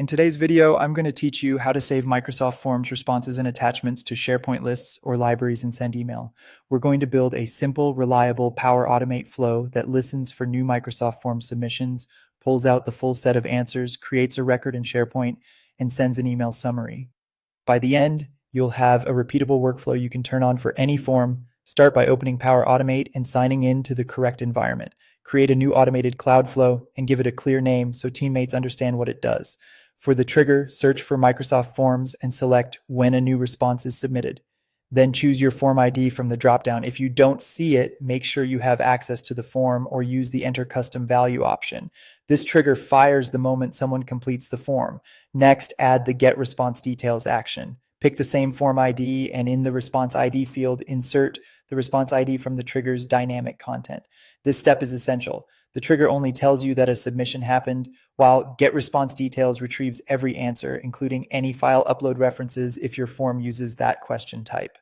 In today's video, I'm going to teach you how to save Microsoft Forms responses and attachments to SharePoint lists or libraries and send email. We're going to build a simple, reliable Power Automate flow that listens for new Microsoft Forms submissions, pulls out the full set of answers, creates a record in SharePoint, and sends an email summary. By the end, you'll have a repeatable workflow you can turn on for any form. Start by opening Power Automate and signing in to the correct environment. Create a new automated cloud flow and give it a clear name so teammates understand what it does. For the trigger, search for Microsoft Forms and select when a new response is submitted. Then choose your form ID from the dropdown. If you don't see it, make sure you have access to the form or use the Enter Custom Value option. This trigger fires the moment someone completes the form. Next, add the Get Response Details action. Pick the same form ID and in the Response ID field, insert the response ID from the trigger's dynamic content. This step is essential. The trigger only tells you that a submission happened, while Get Response Details retrieves every answer, including any file upload references if your form uses that question type.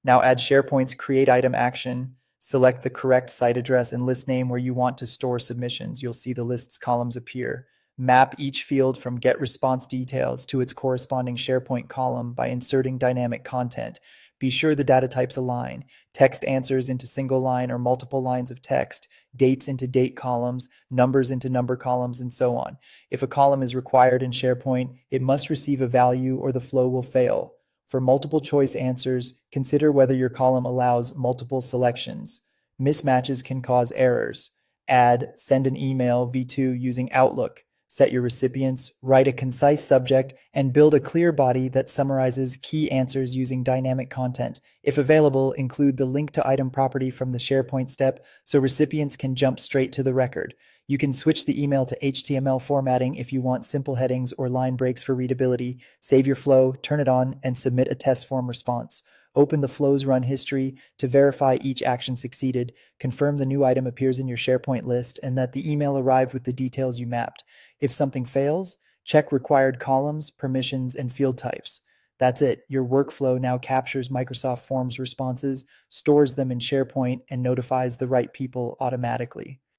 Now add SharePoint's Create Item action. Select the correct site address and list name where you want to store submissions. You'll see the lists columns appear. Map each field from Get Response Details to its corresponding SharePoint column by inserting dynamic content. Be sure the data types align. Text answers into single line or multiple lines of text, dates into date columns, numbers into number columns, and so on. If a column is required in SharePoint, it must receive a value or the flow will fail. For multiple choice answers, consider whether your column allows multiple selections. Mismatches can cause errors. Add Send an email v2 using Outlook. Set your recipients, write a concise subject, and build a clear body that summarizes key answers using dynamic content. If available, include the link to item property from the SharePoint step so recipients can jump straight to the record. You can switch the email to HTML formatting if you want simple headings or line breaks for readability. Save your flow, turn it on, and submit a test form response. Open the flow's run history to verify each action succeeded. Confirm the new item appears in your SharePoint list and that the email arrived with the details you mapped. If something fails, check required columns, permissions, and field types. That's it. Your workflow now captures Microsoft Forms responses, stores them in SharePoint, and notifies the right people automatically.